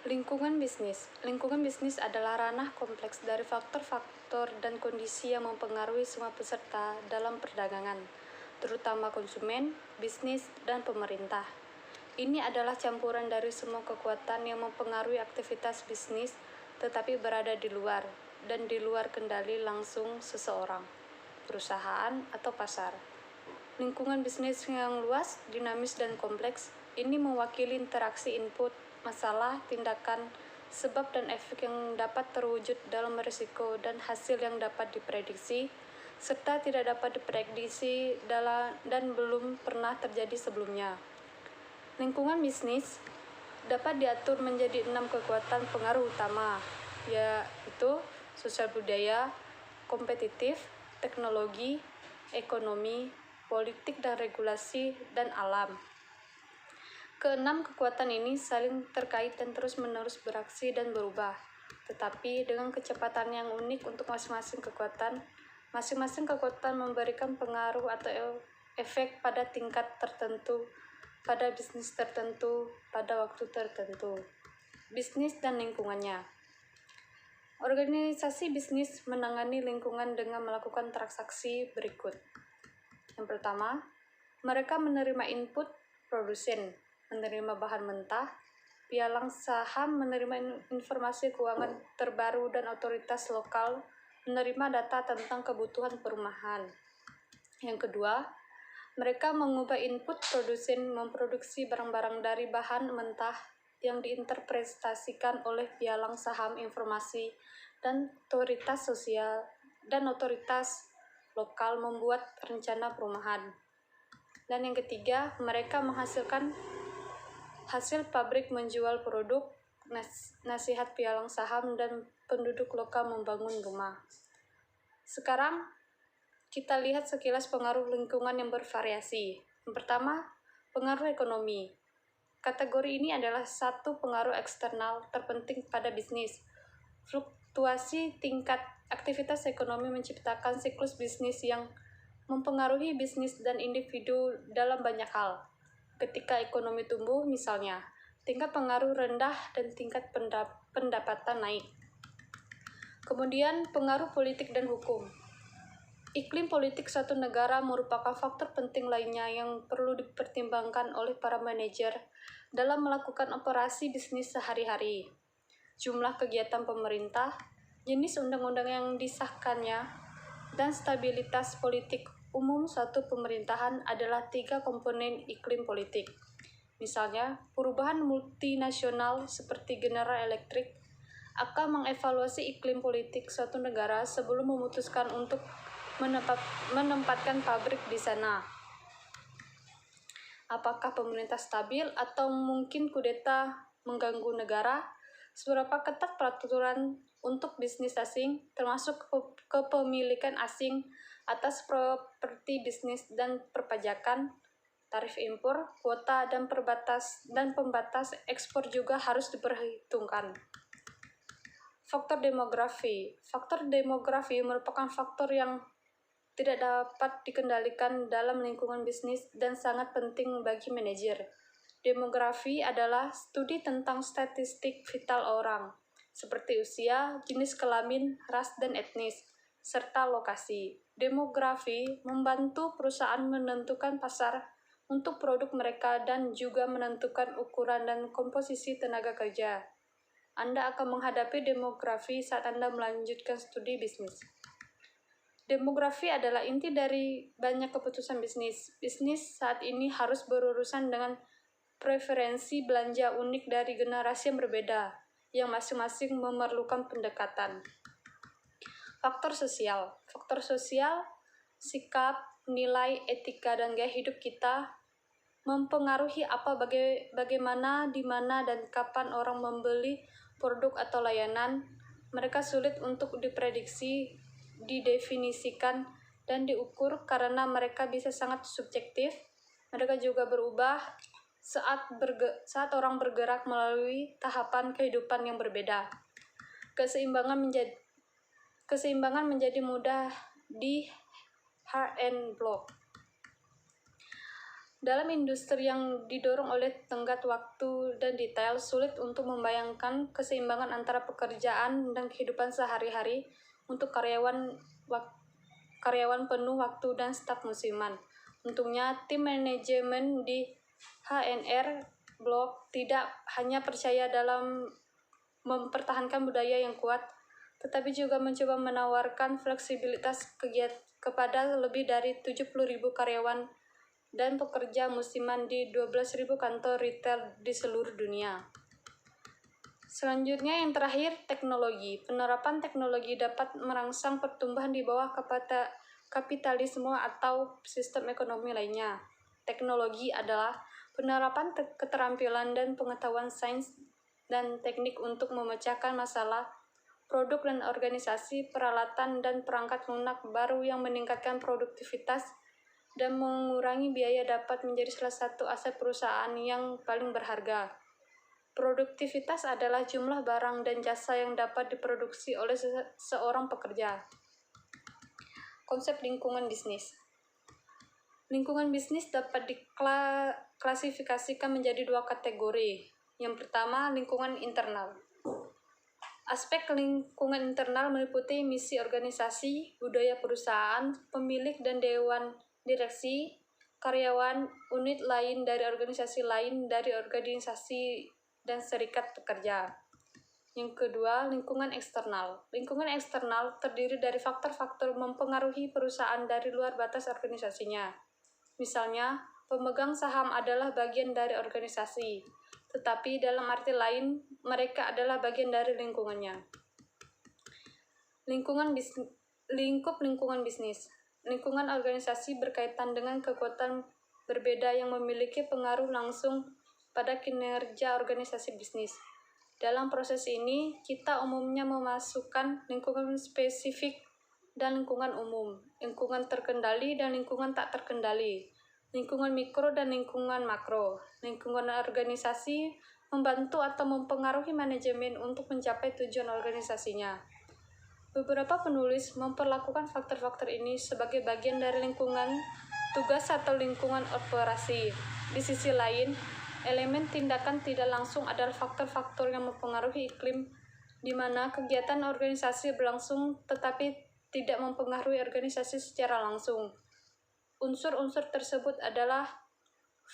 Lingkungan bisnis. Lingkungan bisnis adalah ranah kompleks dari faktor-faktor dan kondisi yang mempengaruhi semua peserta dalam perdagangan, terutama konsumen, bisnis, dan pemerintah. Ini adalah campuran dari semua kekuatan yang mempengaruhi aktivitas bisnis, tetapi berada di luar dan di luar kendali langsung seseorang, perusahaan, atau pasar. Lingkungan bisnis yang luas, dinamis, dan kompleks ini mewakili interaksi input, masalah, tindakan, sebab dan efek yang dapat terwujud dalam risiko dan hasil yang dapat diprediksi, serta tidak dapat diprediksi dan belum pernah terjadi sebelumnya. Lingkungan bisnis dapat diatur menjadi 6 kekuatan pengaruh utama, yaitu sosial budaya, kompetitif, teknologi, ekonomi, politik dan regulasi, dan alam. Keenam kekuatan ini saling terkait dan terus-menerus beraksi dan berubah, tetapi dengan kecepatan yang unik untuk masing-masing kekuatan. Masing-masing kekuatan memberikan pengaruh atau efek pada tingkat tertentu, pada bisnis tertentu, pada waktu tertentu. Bisnis dan lingkungannya. Organisasi bisnis menangani lingkungan dengan melakukan transaksi berikut. Yang pertama, mereka menerima input produsen, menerima bahan mentah, pialang saham menerima informasi keuangan terbaru dan otoritas lokal menerima data tentang kebutuhan perumahan. Yang kedua, mereka mengubah input produsen memproduksi barang-barang dari bahan mentah yang diinterpretasikan oleh pialang saham informasi dan otoritas sosial dan otoritas lokal membuat rencana perumahan. Dan yang ketiga, mereka menghasilkan hasil pabrik menjual produk, nasihat pialang saham, dan penduduk lokal membangun rumah. Sekarang, kita lihat sekilas pengaruh lingkungan yang bervariasi. Yang pertama, pengaruh ekonomi. Kategori ini adalah satu pengaruh eksternal terpenting pada bisnis. Fluktuasi tingkat aktivitas ekonomi menciptakan siklus bisnis yang mempengaruhi bisnis dan individu dalam banyak hal. Ketika ekonomi tumbuh, misalnya, tingkat pengaruh rendah dan tingkat pendapatan naik. Kemudian, pengaruh politik dan hukum. Iklim politik suatu negara merupakan faktor penting lainnya yang perlu dipertimbangkan oleh para manajer dalam melakukan operasi bisnis sehari-hari. Jumlah kegiatan pemerintah, jenis undang-undang yang disahkannya, dan stabilitas politik umum suatu pemerintahan adalah 3 komponen iklim politik. Misalnya, perubahan multinasional seperti General Electric akan mengevaluasi iklim politik suatu negara sebelum memutuskan untuk menempatkan pabrik di sana. Apakah pemerintah stabil atau mungkin kudeta mengganggu negara? Seberapa ketat peraturan untuk bisnis asing, termasuk kepemilikan asing atas properti bisnis dan perpajakan, tarif impor, kuota, dan pembatas ekspor juga harus diperhitungkan. Faktor demografi. Faktor demografi merupakan faktor yang tidak dapat dikendalikan dalam lingkungan bisnis dan sangat penting bagi manajer. Demografi adalah studi tentang statistik vital orang, seperti usia, jenis kelamin, ras dan etnis, serta lokasi. Demografi membantu perusahaan menentukan pasar untuk produk mereka dan juga menentukan ukuran dan komposisi tenaga kerja. Anda akan menghadapi demografi saat Anda melanjutkan studi bisnis. Demografi adalah inti dari banyak keputusan bisnis. Bisnis saat ini harus berurusan dengan preferensi belanja unik dari generasi yang berbeda, yang masing-masing memerlukan pendekatan. Faktor sosial. Faktor sosial, sikap, nilai, etika, dan gaya hidup kita mempengaruhi bagaimana, di mana, dan kapan orang membeli produk atau layanan. Mereka sulit untuk diprediksi, didefinisikan, dan diukur karena mereka bisa sangat subjektif. Mereka juga berubah saat orang bergerak melalui tahapan kehidupan yang berbeda. Keseimbangan menjadi mudah di Hart and Block. Dalam industri yang didorong oleh tenggat waktu dan detail, sulit untuk membayangkan keseimbangan antara pekerjaan dan kehidupan sehari-hari untuk karyawan penuh waktu dan staf musiman. Untungnya, tim manajemen di HNR Block tidak hanya percaya dalam mempertahankan budaya yang kuat, tetapi juga mencoba menawarkan fleksibilitas kepada lebih dari 70.000 karyawan dan pekerja musiman di 12.000 kantor retail di seluruh dunia. Selanjutnya yang terakhir, teknologi. Penerapan teknologi dapat merangsang pertumbuhan di bawah kapitalisme atau sistem ekonomi lainnya. Teknologi adalah penerapan keterampilan dan pengetahuan sains dan teknik untuk memecahkan masalah produk dan organisasi, peralatan dan perangkat lunak baru yang meningkatkan produktivitas dan mengurangi biaya dapat menjadi salah satu aset perusahaan yang paling berharga. Produktivitas adalah jumlah barang dan jasa yang dapat diproduksi oleh seorang pekerja. Konsep lingkungan bisnis. Lingkungan bisnis dapat diklasifikasikan menjadi dua kategori. Yang pertama, lingkungan internal. Aspek lingkungan internal meliputi misi organisasi, budaya perusahaan, pemilik dan dewan direksi, karyawan, unit lain dari organisasi dan serikat pekerja. Yang kedua, lingkungan eksternal. Lingkungan eksternal terdiri dari faktor-faktor mempengaruhi perusahaan dari luar batas organisasinya. Misalnya, pemegang saham adalah bagian dari organisasi, tetapi dalam arti lain, mereka adalah bagian dari lingkungannya. Lingkup lingkungan bisnis. Lingkungan organisasi berkaitan dengan kekuatan berbeda yang memiliki pengaruh langsung pada kinerja organisasi bisnis. Dalam proses ini, kita umumnya memasukkan lingkungan spesifik dan lingkungan umum, lingkungan terkendali dan lingkungan tak terkendali, lingkungan mikro dan lingkungan makro. Lingkungan organisasi membantu atau mempengaruhi manajemen untuk mencapai tujuan organisasinya. Beberapa penulis memperlakukan faktor-faktor ini sebagai bagian dari lingkungan tugas atau lingkungan operasi. Di sisi lain, elemen tindakan tidak langsung adalah faktor-faktor yang mempengaruhi iklim di mana kegiatan organisasi berlangsung tetapi tidak mempengaruhi organisasi secara langsung. Unsur-unsur tersebut adalah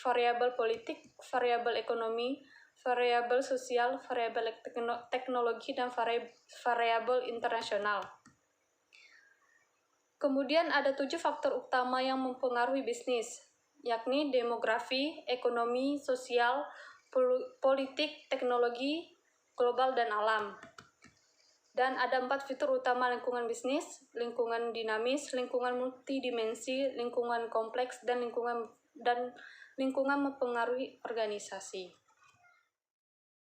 variabel politik, variabel ekonomi, variabel sosial, variabel teknologi, dan variabel internasional. Kemudian ada 7 faktor utama yang mempengaruhi bisnis, yakni demografi, ekonomi, sosial, politik, teknologi, global, dan alam. Dan ada 4 fitur utama lingkungan bisnis: lingkungan dinamis, lingkungan multidimensi, lingkungan kompleks, dan lingkungan mempengaruhi organisasi.